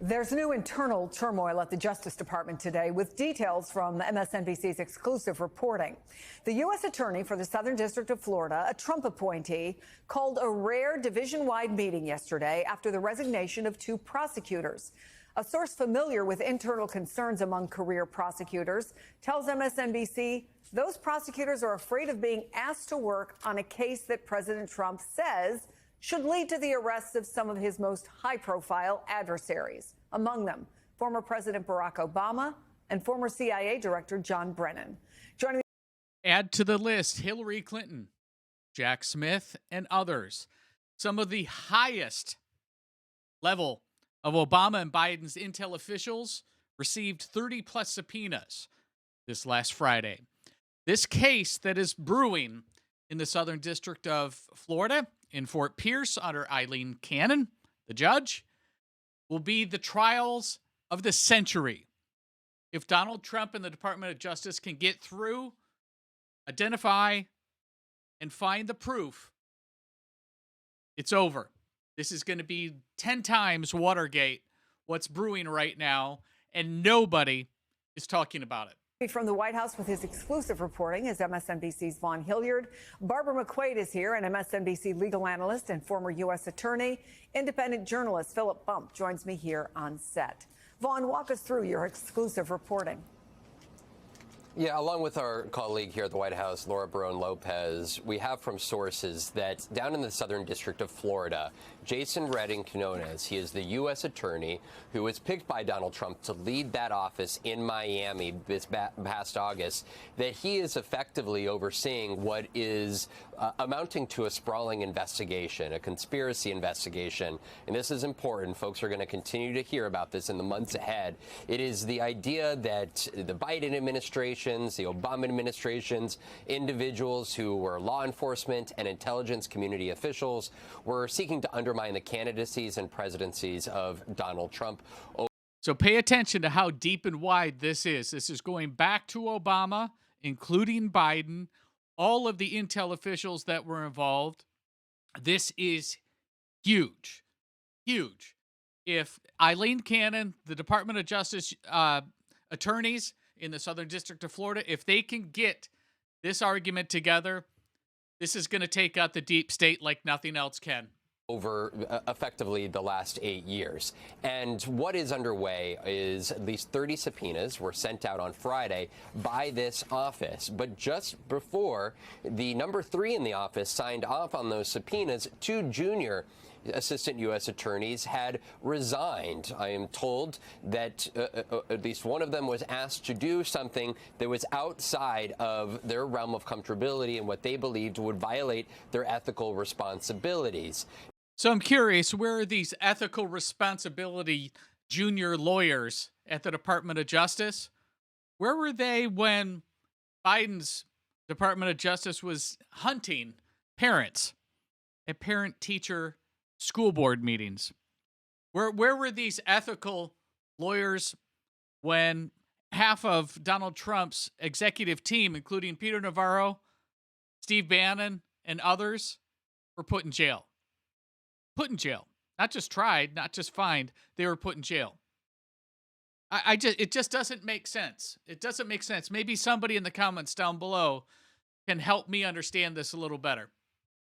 There's new internal turmoil at the Justice Department today, with details from MSNBC's exclusive reporting. The U.S. Attorney for the Southern District of Florida, a Trump appointee, called a rare division-wide meeting yesterday after the resignation of two prosecutors. A source familiar with internal concerns among career prosecutors tells MSNBC those prosecutors are afraid of being asked to work on a case that President Trump says should lead to the arrests of some of his most high-profile adversaries, among them former President Barack Obama and former CIA Director John Brennan. Add to the list Hillary Clinton, Jack Smith, and others. Some of the highest level of Obama and Biden's intel officials received 30-plus subpoenas this last Friday. This case that is brewing in the Southern District of Florida, in Fort Pierce, under Aileen Cannon, the judge, will be the trials of the century. If Donald Trump and the Department of Justice can get through, identify, and find the proof, it's over. This is going to be 10 times Watergate, what's brewing right now, and nobody is talking about it. From the White House with his exclusive reporting is MSNBC's Vaughn Hilliard. Barbara McQuaid is here, an MSNBC legal analyst and former U.S. attorney. Independent journalist Philip Bump joins me here on set. Vaughn, walk us through your exclusive reporting. Yeah, along with our colleague here at the White House, Laura Barone Lopez, we have from sources that down in the Southern District of Florida, Jason Redding Cononas, he is the U.S. attorney who was picked by Donald Trump to lead that office in Miami this past August, that he is effectively overseeing what is amounting to a sprawling investigation, a conspiracy investigation. And this is important. Folks are going to continue to hear about this in the months ahead. It is the idea that the Biden administration, the Obama administration's individuals who were law enforcement and intelligence community officials were seeking to undermine the candidacies and presidencies of Donald Trump. So pay attention to how deep and wide this is. This is going back to Obama, including Biden, all of the intel officials that were involved. This is huge, huge. If Aileen Cannon, the Department of Justice attorneys in the Southern District of Florida, if they can get this argument together, this is going to take out the deep state like nothing else can. Over effectively the last 8 years. And what is underway is at least 30 subpoenas were sent out on Friday by this office. But just before the number 3 in the office signed off on those subpoenas, 2 junior assistant U.S. attorneys had resigned. I am told that at least one of them was asked to do something that was outside of their realm of comfortability and what they believed would violate their ethical responsibilities. So I'm curious, where are these ethical responsibility junior lawyers at the Department of Justice? Where were they when Biden's Department of Justice was hunting parents at parent-teacher school board meetings? Where were these ethical lawyers when half of Donald Trump's executive team, including Peter Navarro, Steve Bannon, and others, were put in jail? Put in jail. Not just tried, not just fined. They were put in jail. It just doesn't make sense. It doesn't make sense. Maybe somebody in the comments down below can help me understand this a little better.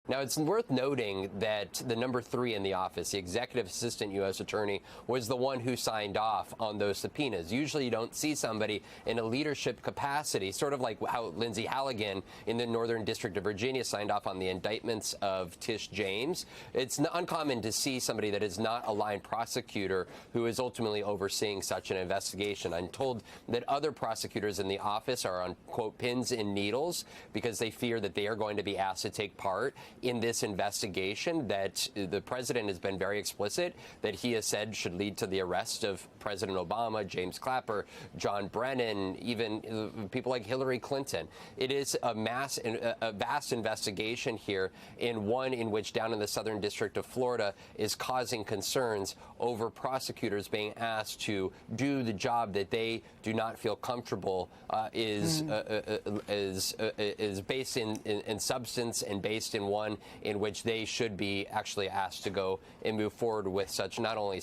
Now, it's worth noting that the number 3 in the office, the executive assistant U.S. attorney, was the one who signed off on those subpoenas. Usually you don't see somebody in a leadership capacity, sort of like how Lindsey Halligan in the Northern District of Virginia signed off on the indictments of Tish James. It's uncommon to see somebody that is not a line prosecutor who is ultimately overseeing such an investigation. I'm told that other prosecutors in the office are on, quote, pins and needles because they fear that they are going to be asked to take part in this investigation that the president has been very explicit that he has said should lead to the arrest of President Obama, James Clapper, John Brennan, even people like Hillary Clinton. It is a vast investigation here, in one in which down in the Southern District of Florida is causing concerns over prosecutors being asked to do the job that they do not feel comfortable is based in substance and based in one in which they should be actually asked to go and move forward with such not only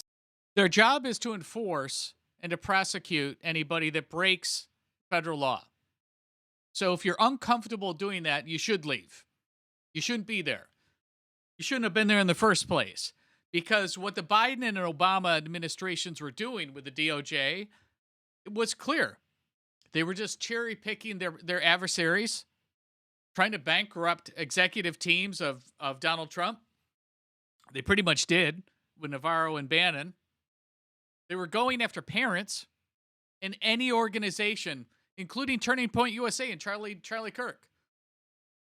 Their job is to enforce and to prosecute anybody that breaks federal law. So if you're uncomfortable doing that, you should leave. You shouldn't be there. You shouldn't have been there in the first place. Because what the Biden and Obama administrations were doing with the DOJ was clear. They were just cherry picking their adversaries, trying to bankrupt executive teams of Donald Trump. They pretty much did with Navarro and Bannon. They were going after parents in any organization, including Turning Point USA and Charlie Kirk.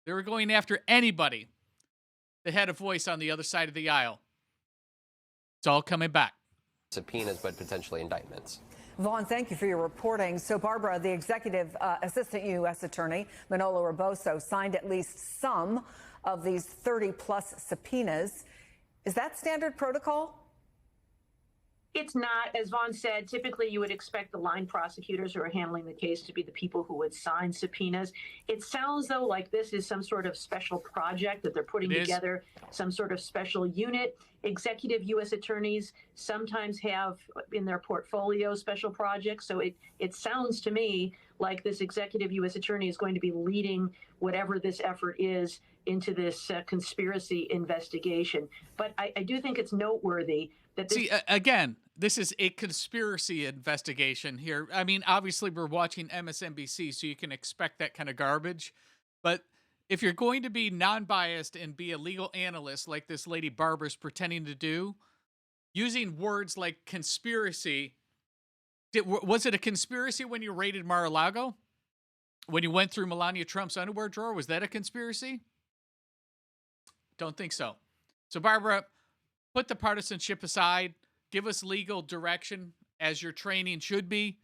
They were going after anybody that had a voice on the other side of the aisle. It's all coming back. Subpoenas, but potentially indictments. Vaughn, thank you for your reporting. So, Barbara, the executive assistant U.S. attorney, Manolo Rebozo, signed at least some of these 30-plus subpoenas. Is that standard protocol? It's not. As Vaughn said, typically you would expect the line prosecutors who are handling the case to be the people who would sign subpoenas. It sounds, though, like this is some sort of special project that they're putting together, some sort of special unit. Executive U.S. attorneys sometimes have in their portfolio special projects. So it sounds to me like this executive U.S. attorney is going to be leading whatever this effort is into this conspiracy investigation. But I do think it's noteworthy that this... See, again, this is a conspiracy investigation here. I mean, obviously, we're watching MSNBC, so you can expect that kind of garbage. But if you're going to be non-biased and be a legal analyst like this lady Barbara's pretending to do, using words like conspiracy, was it a conspiracy when you raided Mar-a-Lago? When you went through Melania Trump's underwear drawer, was that a conspiracy? Don't think so. So, Barbara, put the partisanship aside, give us legal direction as your training should be,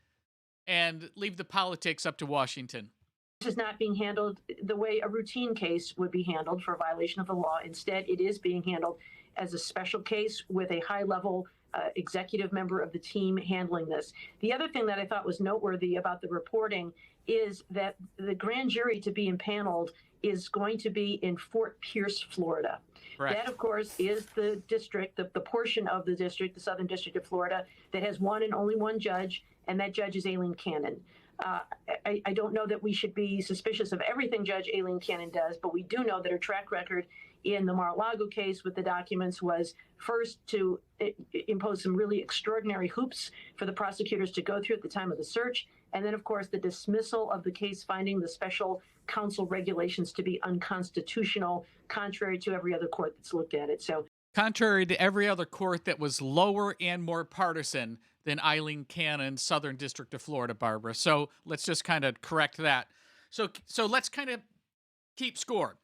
and leave the politics up to Washington. This is not being handled the way a routine case would be handled for a violation of the law. Instead, it is being handled as a special case with a high-level executive member of the team handling this. The other thing that I thought was noteworthy about the reporting is that the grand jury to be impaneled is going to be in Fort Pierce, Florida. Correct. That, of course, is the district, the portion of the district, the Southern District of Florida, that has one and only one judge, and that judge is Aileen Cannon. I don't know that we should be suspicious of everything Judge Aileen Cannon does, but we do know that her track record in the Mar-a-Lago case with the documents was first to impose some really extraordinary hoops for the prosecutors to go through at the time of the search, and then, of course, the dismissal of the case finding the special counsel regulations to be unconstitutional, contrary to every other court that's looked at it. So, contrary to every other court that was lower and more partisan than Aileen Cannon's Southern District of Florida, Barbara. So let's just kind of correct that. So let's kind of keep score.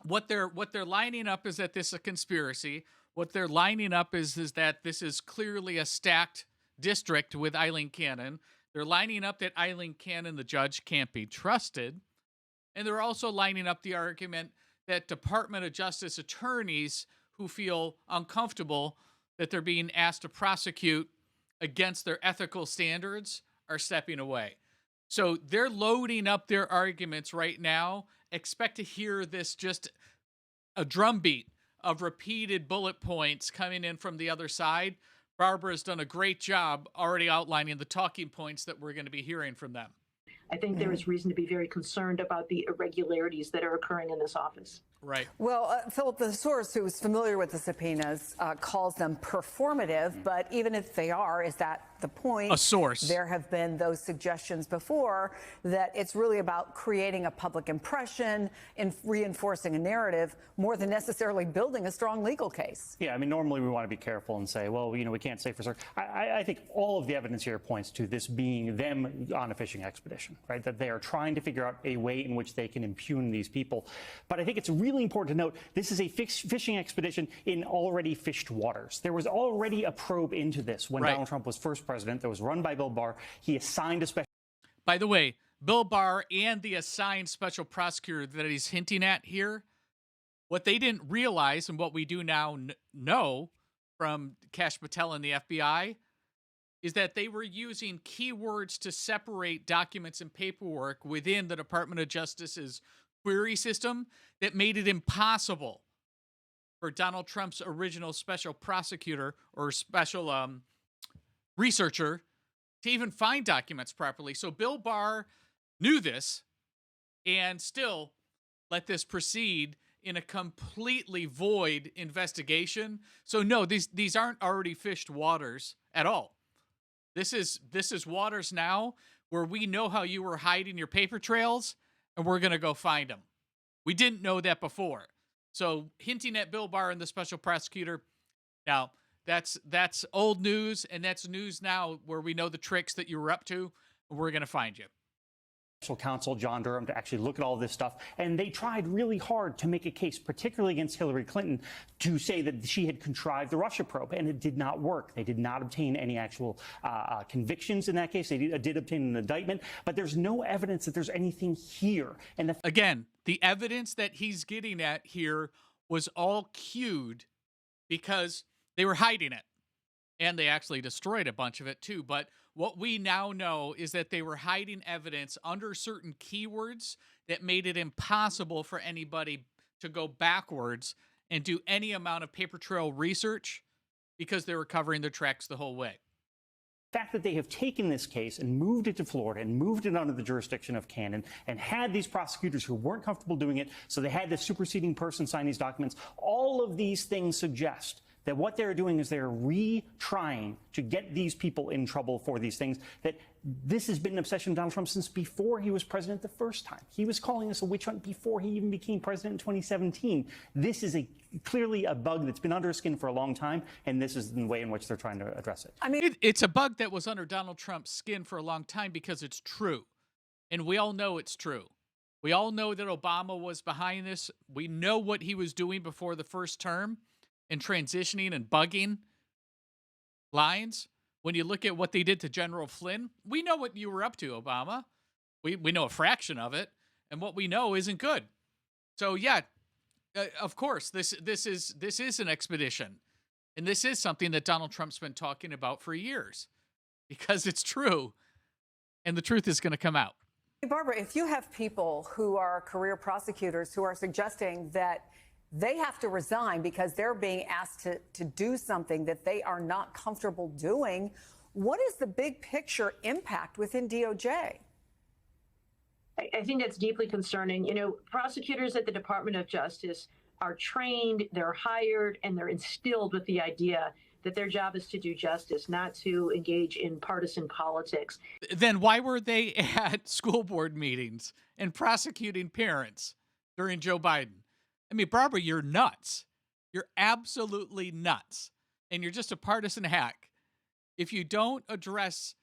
What they're lining up is that this is a conspiracy. What they're lining up is that this is clearly a stacked district with Aileen Cannon. They're lining up that Aileen Cannon, the judge, can't be trusted. And they're also lining up the argument that Department of Justice attorneys who feel uncomfortable that they're being asked to prosecute against their ethical standards are stepping away. So they're loading up their arguments right now. Expect to hear this just a drumbeat of repeated bullet points coming in from the other side. Barbara's done a great job already outlining the talking points that we're going to be hearing from them. I think there is reason to be very concerned about the irregularities that are occurring in this office. Right. Well, Philip, the source who's familiar with the subpoenas calls them performative, but even if they are, is that the point? A source. There have been those suggestions before that it's really about creating a public impression and reinforcing a narrative more than necessarily building a strong legal case. Yeah, I mean, normally we want to be careful and say, well, we can't say for certain. I think all of the evidence here points to this being them on a fishing expedition, right? That they are trying to figure out a way in which they can impugn these people. But I think it's really important to note this is a fishing expedition in already fished waters. There was already a probe into this when Donald Trump was first president that was run by Bill Barr. He assigned a special... By the way, Bill Barr and the assigned special prosecutor that he's hinting at here, what they didn't realize and what we do now know from Kash Patel and the FBI is that they were using keywords to separate documents and paperwork within the Department of Justice's query system that made it impossible for Donald Trump's original special prosecutor or special researcher to even find documents properly. So Bill Barr knew this and still let this proceed in a completely void investigation. So no, these aren't already fished waters at all. This is waters now where we know how you were hiding your paper trails, and we're going to go find them. We didn't know that before. So hinting at Bill Barr and the special prosecutor, now that's old news, and that's news now where we know the tricks that you were up to, and we're going to find you. Special counsel John Durham to actually look at all this stuff, and they tried really hard to make a case, particularly against Hillary Clinton, to say that she had contrived the Russia probe, and it did not work. They did not obtain any actual convictions in that case. They did obtain an indictment, but there's no evidence that there's anything here. And again, the evidence that he's getting at here was all cued because they were hiding it, and they actually destroyed a bunch of it too. But what we now know is that they were hiding evidence under certain keywords that made it impossible for anybody to go backwards and do any amount of paper trail research because they were covering their tracks the whole way. The fact that they have taken this case and moved it to Florida and moved it under the jurisdiction of Cannon and had these prosecutors who weren't comfortable doing it, so they had the superseding person sign these documents, all of these things suggest that what they're doing is they're retrying to get these people in trouble for these things, that this has been an obsession of Donald Trump since before he was president the first time. He was calling this a witch hunt before he even became president in 2017. This is clearly a bug that's been under his skin for a long time, and this is the way in which they're trying to address it. I mean, it's a bug that was under Donald Trump's skin for a long time because it's true, and we all know it's true. We all know that Obama was behind this. We know what he was doing before the first term, and transitioning and bugging lines. When you look at what they did to General Flynn, we know what you were up to, Obama. We know a fraction of it, and what we know isn't good. So yeah, of course, this is an expedition, and this is something that Donald Trump's been talking about for years, because it's true, and the truth is going to come out. Hey, Barbara, if you have people who are career prosecutors who are suggesting that they have to resign because they're being asked to do something that they are not comfortable doing, what is the big picture impact within DOJ? I think that's deeply concerning. You know, prosecutors at the Department of Justice are trained, they're hired, and they're instilled with the idea that their job is to do justice, not to engage in partisan politics. Then why were they at school board meetings and prosecuting parents during Joe Biden? I mean, Barbara, you're nuts. You're absolutely nuts. And you're just a partisan hack. If you don't address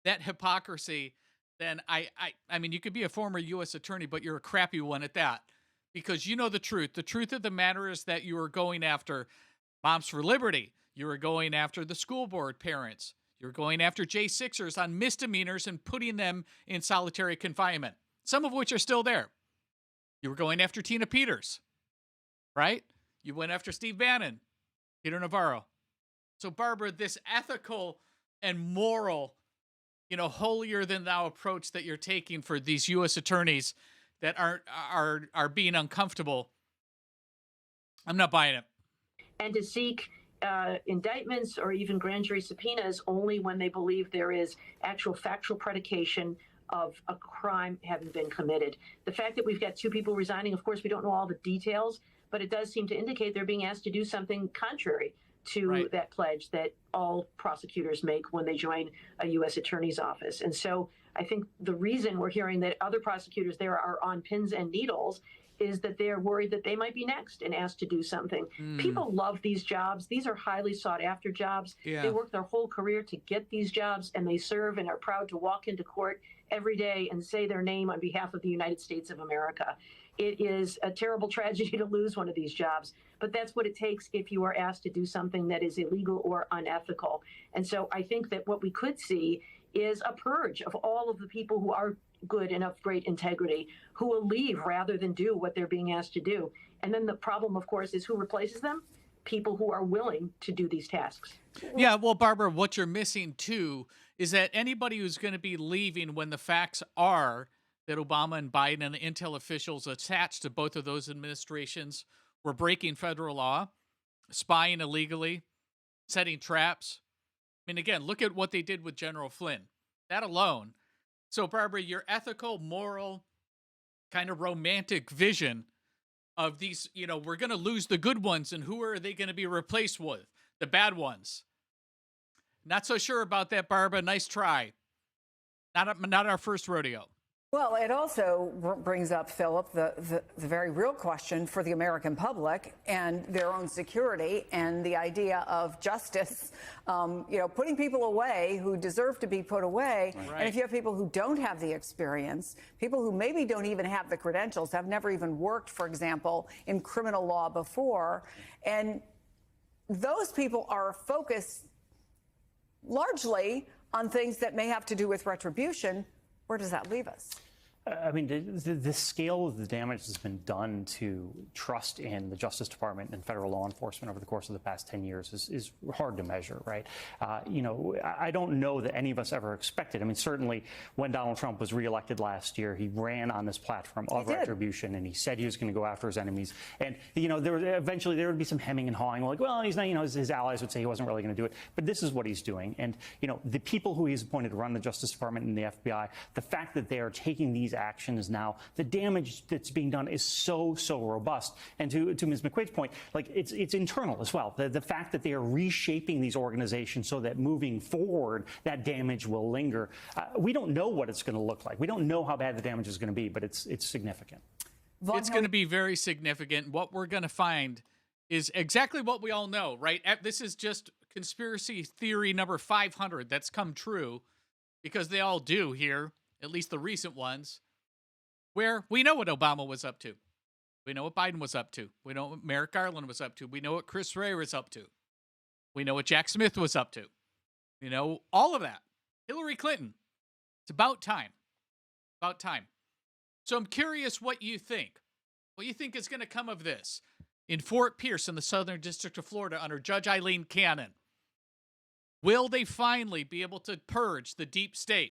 that hypocrisy, then I mean, you could be a former U.S. attorney, but you're a crappy one at that, because you know the truth. The truth of the matter is that you are going after Moms for Liberty. You are going after the school board parents. You're going after J6ers on misdemeanors and putting them in solitary confinement, some of which are still there. You were going after Tina Peters, right? You went after Steve Bannon, Peter Navarro. So, Barbara, this ethical and moral, holier than thou approach that you're taking for these U.S. attorneys that are being uncomfortable, I'm not buying it. And to seek indictments or even grand jury subpoenas only when they believe there is actual factual predication of a crime having been committed. The fact that we've got two people resigning, of course, we don't know all the details, but it does seem to indicate they're being asked to do something contrary to that pledge that all prosecutors make when they join a U.S. attorney's office. And so I think the reason we're hearing that other prosecutors there are on pins and needles is that they're worried that they might be next and asked to do something. People love these jobs. These are highly sought after jobs. Yeah. They work their whole career to get these jobs, and they serve and are proud to walk into court every day and say their name on behalf of the United States of America. It is a terrible tragedy to lose one of these jobs, but that's what it takes if you are asked to do something that is illegal or unethical. And so I think that what we could see is a purge of all of the people who are good and of great integrity, who will leave rather than do what they're being asked to do. And then the problem, of course, is who replaces them? People who are willing to do these tasks. Yeah, well, Barbara, what you're missing, too, is that anybody who's going to be leaving when the facts are that Obama and Biden and the intel officials attached to both of those administrations were breaking federal law, spying illegally, setting traps, mean, again, look at what they did with General Flynn. That alone. So, Barbara, your ethical, moral, kind of romantic vision of these, we're going to lose the good ones, and who are they going to be replaced with? The bad ones. Not so sure about that, Barbara. Nice try. Not our first rodeo. Well, it also brings up, Philip, the very real question for the American public and their own security and the idea of justice, putting people away who deserve to be put away. Right. And if you have people who don't have the experience, people who maybe don't even have the credentials, have never even worked, for example, in criminal law before, and those people are focused largely on things that may have to do with retribution, where does that leave us? I mean, the scale of the damage that's been done to trust in the Justice Department and federal law enforcement over the course of the past 10 years is hard to measure, right? I don't know that any of us ever expected. I mean, certainly when Donald Trump was reelected last year, he ran on this platform of retribution, and he said he was going to go after his enemies. And, eventually there would be some hemming and hawing, like, well, he's not, his allies would say he wasn't really going to do it. But this is what he's doing. And, the people who he's appointed to run the Justice Department and the FBI, the fact that they are taking these actions now, the damage that's being done is so robust. And to Ms. McQuaid's point, like it's internal as well. The fact that they are reshaping these organizations so that moving forward, that damage will linger. We don't know what it's going to look like. We don't know how bad the damage is going to be, but it's significant. It's going to be very significant. What we're going to find is exactly what we all know, right? This is just conspiracy theory number 500 that's come true, because they all do here, at least the recent ones, where we know what Obama was up to. We know what Biden was up to. We know what Merrick Garland was up to. We know what Chris Wray was up to. We know what Jack Smith was up to. All of that. Hillary Clinton. It's about time. About time. So I'm curious what you think. What you think is going to come of this in Fort Pierce in the Southern District of Florida under Judge Aileen Cannon. Will they finally be able to purge the deep state?